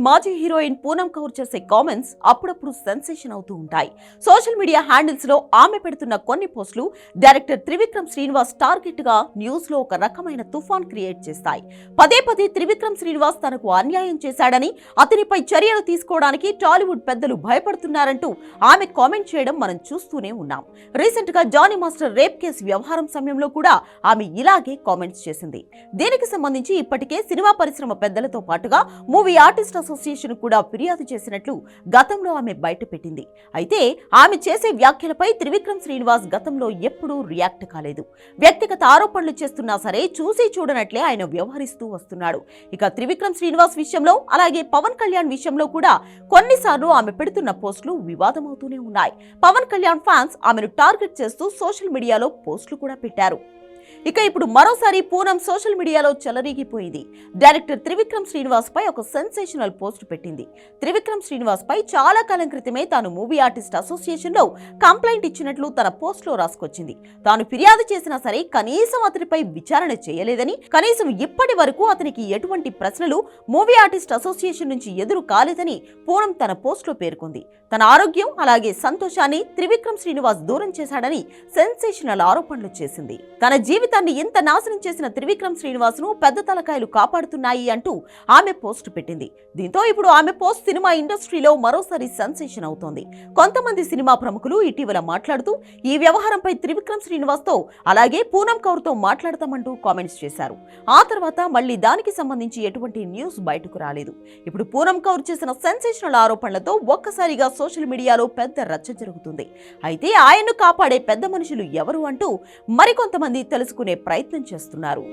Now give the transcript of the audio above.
మాజీ హీరోయిన్ పూనం కౌర్ చేసే కామెంట్స్ అప్పుడప్పుడు సెన్సేషన్ అవుతూ ఉంటాయి. సోషల్ మీడియా హ్యాండిల్స్ లో ఆమె పెడుతున్న కొన్ని పోస్టులు డైరెక్టర్ త్రివిక్రమ్ శ్రీనివాస్ టార్గెట్ గా న్యూస్ లో ఒక రకమైన తుఫాన్ క్రియేట్ చేస్తాయి. పదే పదే త్రివిక్రమ్ శ్రీనివాస్ తనకు అన్యాయం చేశాడని, అతనిపై చర్యలు తీసుకోవడానికి టాలీవుడ్ పెద్దలు భయపడుతున్నారంటూ ఆమె కామెంట్ చేయడం మనం చూస్తూనే ఉన్నాం. రీసెంట్ గా జానీ మాస్టర్ రేప్ కేసు వ్యవహారం సమయంలో కూడా ఆమె ఇలాగే కామెంట్స్ చేసింది. దీనికి సంబంధించి ఇప్పటికే సినిమా పరిశ్రమ పెద్దలతో పాటుగా మూవీ ఆర్టిస్ట్ అసోసియేషన్ కూడా ఫిర్యాదు చేసినట్లు గతంలో ఆమె బయటపెట్టింది. అయితే ఆమె చేసే వ్యాఖ్యలపై త్రివిక్రమ్ శ్రీనివాస్ గతంలో ఎప్పుడూ రియాక్ట్ కాలేదు. వ్యక్తిగత ఆరోపణలు చేస్తున్నా సరే చూసి చూడనట్లే ఆయన వ్యవహరిస్తూ వస్తున్నాడు. ఇక త్రివిక్రమ్ శ్రీనివాస్ విషయంలో, అలాగే పవన్ కళ్యాణ్ విషయంలో కూడా కొన్నిసార్లు ఆమె పెడుతున్న పోస్టులు వివాదమవుతూనే ఉన్నాయి. పవన్ కళ్యాణ్ ఫ్యాన్స్ ఆమెను టార్గెట్ చేస్తూ సోషల్ మీడియాలో పోస్టులు కూడా పెట్టారు. ఇక ఇప్పుడు మరోసారి పూనం సోషల్ మీడియాలో చెలరేగిపోయింది. డైరెక్టర్ త్రివిక్రమ్ శ్రీనివాస్ పై ఒక సెన్సేషనల్ పోస్ట్ పెట్టింది. త్రివిక్రమ్ శ్రీనివాస్ పై చాలా కాలం క్రితమే తాను మూవీ ఆర్టిస్ట్ అసోసియేషన్ లో కంప్లైంట్ ఇచ్చినట్లు తన పోస్ట్ లో రాసుకొచ్చింది. తాను ఫిర్యాదు చేసినా సరే కనీసం అతనిపై విచారణ చేయలేదని, కనీసం ఇప్పటి వరకు అతనికి ఎటువంటి ప్రశ్నలు మూవీ ఆర్టిస్ట్ అసోసియేషన్ నుంచి ఎదురు కాలేదని పూనం తన పోస్ట్ లో పేర్కొంది. తన ఆరోగ్యం అలాగే సంతోషాన్ని త్రివిక్రమ్ శ్రీనివాస్ దూరం చేశాడని సెన్సేషనల్ ఆరోపణలు చేసింది. తన జీవితాన్ని ఇంత నాశనం చేసిన త్రివిక్రమ్ శ్రీనివాస్ ను పెద్ద తలకాయలు కాపాడుతున్నాయి అంటూ ఆమె పోస్ట్ పెట్టింది. దీంతో ఇప్పుడు ఆమె పోస్ట్ సినిమా ఇండస్ట్రీలో మరోసారి సెన్సేషన్ అవుతోంది. కొంతమంది సినిమా ప్రముఖులు ఇటీవల మాట్లాడుతూ ఈ వ్యవహారంపై త్రివిక్రమ్ శ్రీనివాస్ తో అలాగే పూనం కౌర్ తో మాట్లాడతామంటూ కామెంట్స్ చేశారు. ఆ తర్వాత మళ్లీ దానికి సంబంధించి ఎటువంటి న్యూస్ బయటకు రాలేదు. ఇప్పుడు పూనం కౌర్ చేసిన సెన్సేషనల్ ఆరోపణలతో ఒక్కసారిగా సోషల్ మీడియాలో పెద్ద రచ్చ జరుగుతుంది. అయితే ఆయన్ను కాపాడే పెద్ద మనుషులు ఎవరు అంటూ మరికొంతమంది తెలుసుకునే ప్రయత్నం చేస్తున్నారు.